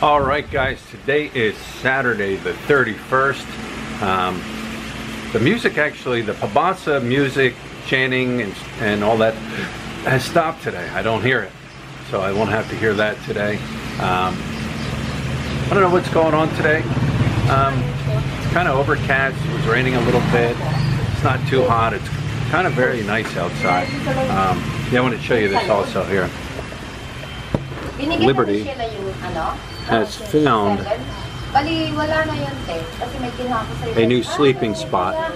All right, guys, today is Saturday the 31st. The music, actually, the Pabasa music, chanting and all that has stopped today. I don't hear it, so I won't have to hear that today. I don't know what's going on today. It's kind of overcast. It was raining a little bit. It's not too hot. It's kind of very nice outside. Yeah, I want to show you this also here. Liberty has found a new sleeping spot.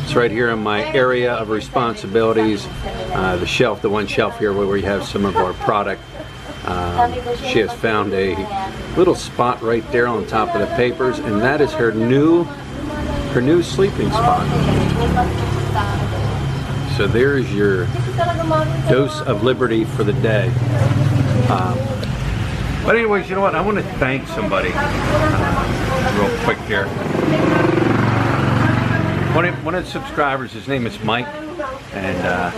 It's right here in my area of responsibilities. The shelf, the one shelf here where we have some of our product. She has found a little spot right there on top of the papers, and that is her new sleeping spot. So there's your dose of liberty for the day. But anyways, you know what? I want to thank somebody real quick here. One of the subscribers, his name is Mike, and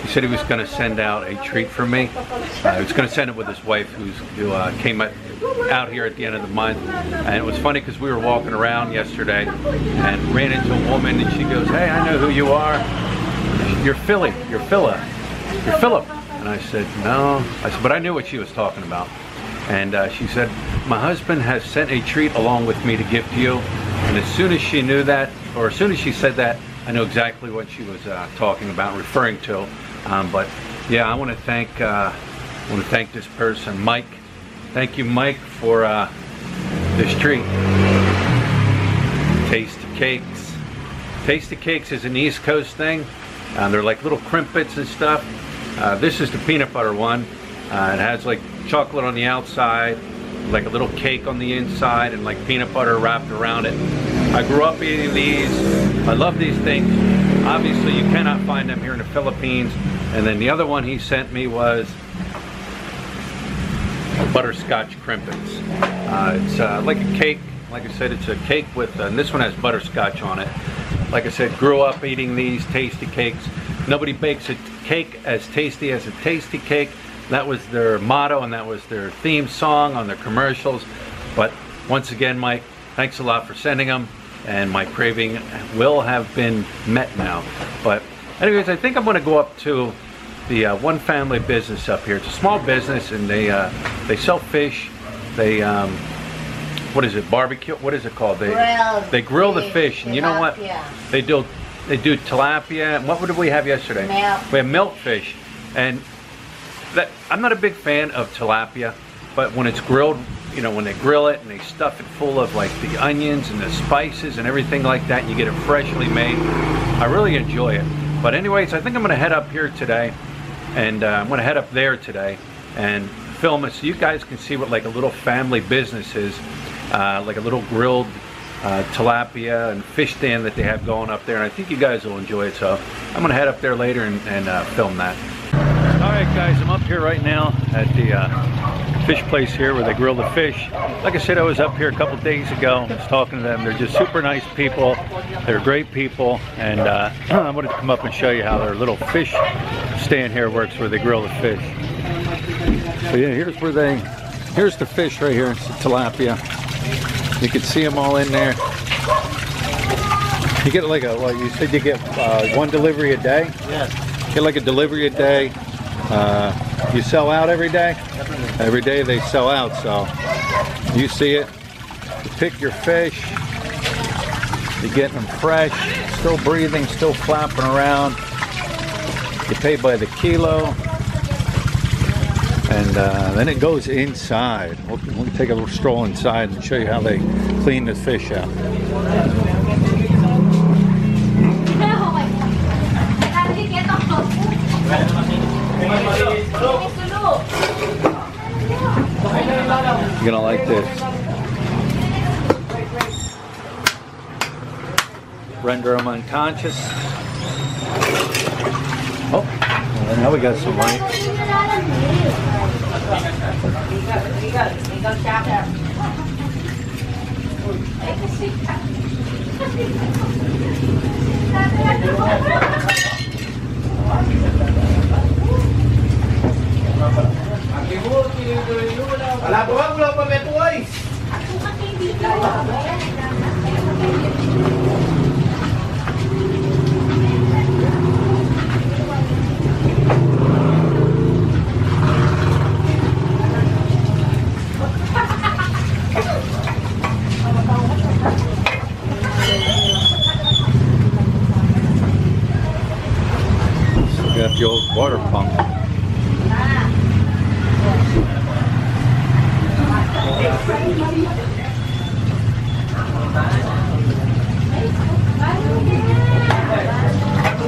he said he was going to send out a treat for me. He was going to send it with his wife, who came out here at the end of the month. And it was funny because we were walking around yesterday and ran into a woman, and she goes, "Hey, I know who you are. You're Philly. You're Philip." And I said, "No." I said, but I knew what she was talking about. And she said, "My husband has sent a treat along with me to give to you." And as soon as she knew that, or as soon as she said that, I know exactly what she was talking about, referring to. But yeah, I want to thank this person, Mike. Thank you, Mike, for this treat. Tasty Cakes. Tasty Cakes is an East Coast thing. They're like little crimpets and stuff. This is the peanut butter one. It has like chocolate on the outside, like a little cake on the inside, and like peanut butter wrapped around it. I grew up eating these. I love these things. Obviously, you cannot find them here in the Philippines. And then the other one he sent me was butterscotch crimpets. It's like a cake. Like I said, it's a cake with, and this one has butterscotch on it. Like I said, grew up eating these tasty cakes. Nobody bakes a cake as tasty as a tasty cake. That was their motto, and that was their theme song on their commercials. But once again, Mike, thanks a lot for sending them, and my craving will have been met now. But anyways, I think I'm going to go up to the one family business up here. It's a small business, and they sell fish. They what is it, barbecue? What is it called? They grill the fish, and you know what? They do tilapia. What did we have yesterday? Milk. We have milkfish, and I'm not a big fan of tilapia, but when it's grilled, you know, when they grill it and they stuff it full of like the onions and the spices and everything like that, and you get it freshly made, I really enjoy it. But anyways, I think I'm going to head up here today, and I'm going to head up there today and film it so you guys can see what like a little family business is, like a little grilled tilapia and fish stand that they have going up there, and I think you guys will enjoy it. So I'm going to head up there later and film that. Alright guys, I'm up here right now at the fish place here where they grill the fish. Like I said, I was up here a couple days ago. I was talking to them. They're just super nice people. They're great people, and I wanted to come up and show you how their little fish stand here works, where they grill the fish. So yeah, here's the fish right here. It's the tilapia. You can see them all in there. You get like you said you get one delivery a day? Yes. Get like a delivery a day. You sell out every day? Every day they sell out, so you see it. You pick your fish, you get them fresh, still breathing, still flapping around. You pay by the kilo, and then it goes inside. We'll take a little stroll inside and show you how they clean the fish out. You're gonna like this. Render them unconscious. Oh, well, now we got some light. Got the old water pump.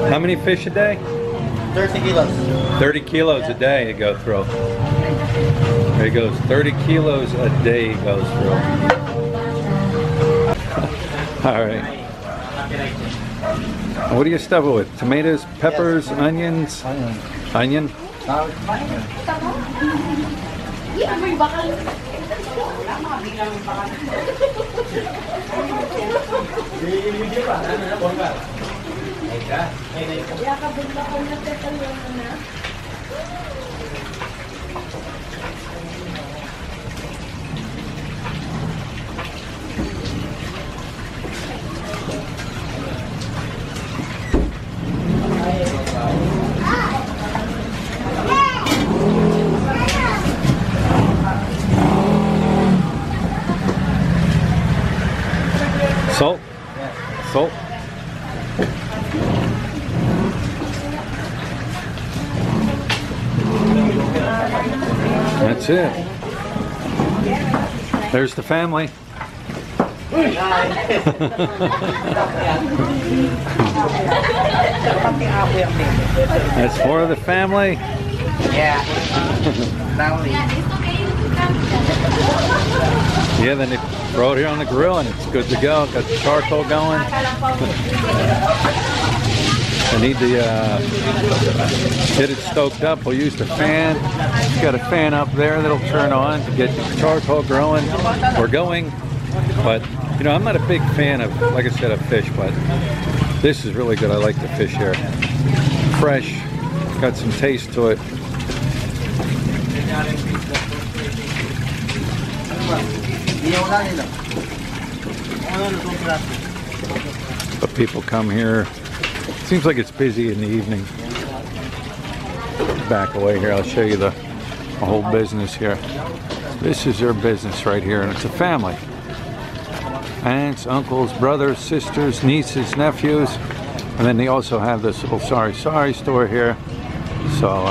How many fish a day? 30 kilos. 30 kilos a day it goes through. There he goes. 30 kilos a day it goes through. All right. What do you stuff it with? Tomatoes, peppers, onions? Onion? Salt? Salt? That's it. There's the family. That's more of the family. Yeah. Yeah, then they throw it here on the grill and it's good to go. Got the charcoal going. I need to get it stoked up. We'll use the fan. It's got a fan up there that'll turn on to get the charcoal growing. We're going, but you know, I'm not a big fan of, like I said, of fish, but this is really good. I like the fish here. Fresh, got some taste to it. But people come here. Seems like it's busy in the evening. Back away here, I'll show you the whole business here. This is their business right here, and it's a family. Aunts, uncles, brothers, sisters, nieces, nephews, and then they also have this little sorry store here. So,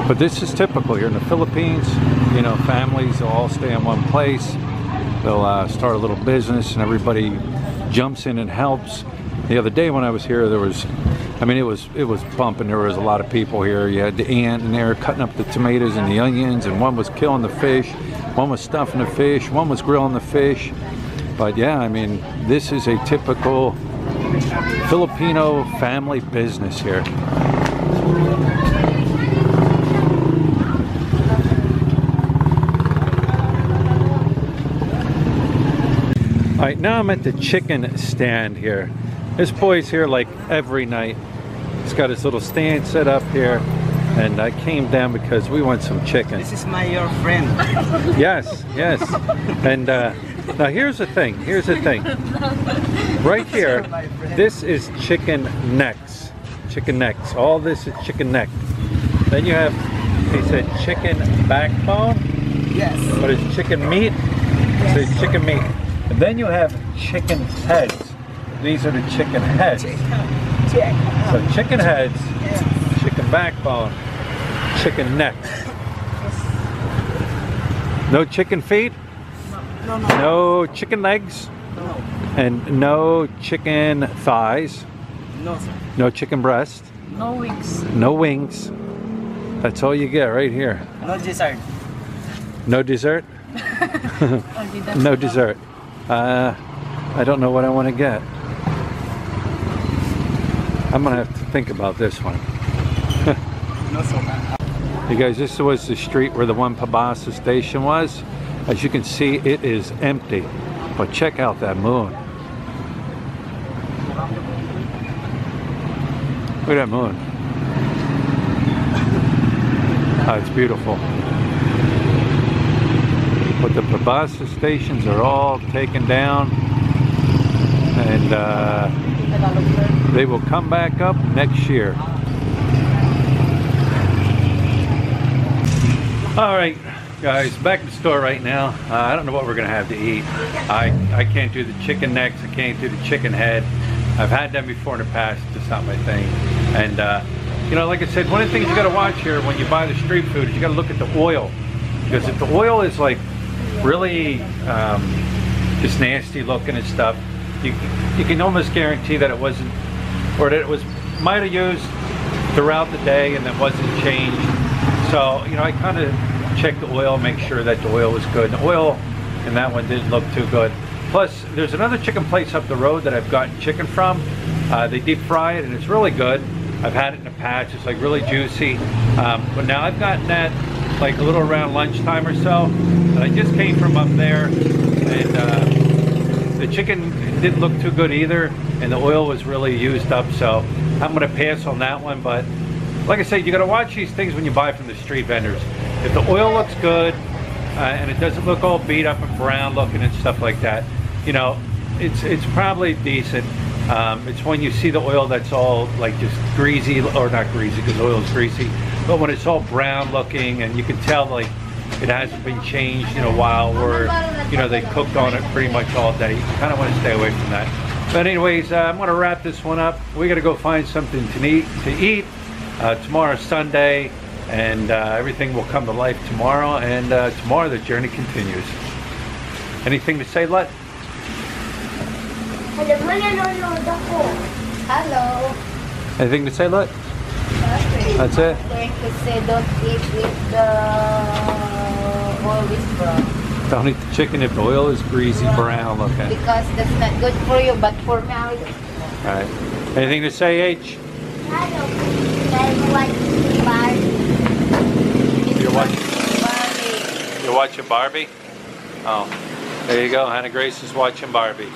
but this is typical here in the Philippines. You know, families will all stay in one place. They'll start a little business, and everybody jumps in and helps. The other day when I was here, there was, I mean, it was bumping. There was a lot of people here. You had the aunt, and they were cutting up the tomatoes and the onions, and one was killing the fish, one was stuffing the fish, one was grilling the fish. But yeah, I mean, this is a typical Filipino family business here. All right, now I'm at the chicken stand here. This boy's here like every night. He's got his little stand set up here, and I came down because we want some chicken. This is your friend. Yes, yes. And now here's the thing. Here's the thing. Right here, this is chicken necks. Chicken necks. All this is chicken neck. Then you have, he said, chicken backbone. Yes. But it's chicken meat. So it's chicken meat. And then you have chicken heads. These are the chicken heads. So chicken heads, chicken backbone, chicken neck. No chicken feet? No. No chicken legs? No. And no chicken thighs? No, sir. No chicken breast? No wings. No wings. That's all you get right here. No dessert. No dessert? No dessert. I don't know what I want to get. I'm gonna have to think about this one. No, sir. You guys, this was the street where the one Pabasa station was. As you can see, it is empty. But check out that moon. Look at that moon. It's beautiful. But the Pabasa stations are all taken down, and they will come back up next year. All right, guys, back in the store right now. I don't know what we're gonna have to eat. I can't do the chicken necks. I can't do the chicken head. I've had them before in the past. It's not my thing. And you know, like I said, one of the things you gotta watch here when you buy the street food is you gotta look at the oil, because if the oil is like really just nasty looking and stuff, you can almost guarantee that it wasn't, or that it was might have used throughout the day and that wasn't changed. So, you know, I kind of checked the oil, make sure that the oil was good. The oil in that one didn't look too good. Plus, there's another chicken place up the road that I've gotten chicken from. They deep fry it and it's really good. I've had it in the past. It's like really juicy. But now I've gotten that like a little around lunchtime or so. And I just came from up there, and the chicken didn't look too good either, and the oil was really used up. So I'm gonna pass on that one. But like I said, you gotta watch these things when you buy from the street vendors. If the oil looks good and it doesn't look all beat up and brown looking and stuff like that, you know, it's probably decent. It's when you see the oil that's all like just greasy, or not greasy because oil is greasy, but when it's all brown looking and you can tell like it hasn't been changed in a while, or you know they cooked on it pretty much all day, you kind of want to stay away from that. But anyways, I'm going to wrap this one up. We got to go find something to eat. Tomorrow's Sunday, and everything will come to life tomorrow, and tomorrow the journey continues. Anything to say, Lut? Hello. Anything to say, Lut? That's it? I'm going to say don't eat with the oil is brown. Don't eat the chicken if the oil is greasy brown looking. Because that's not good for you, but for me, I will. Alright. Anything to say, H? You're watching Barbie? Oh. There you go. Hannah Grace is watching Barbie.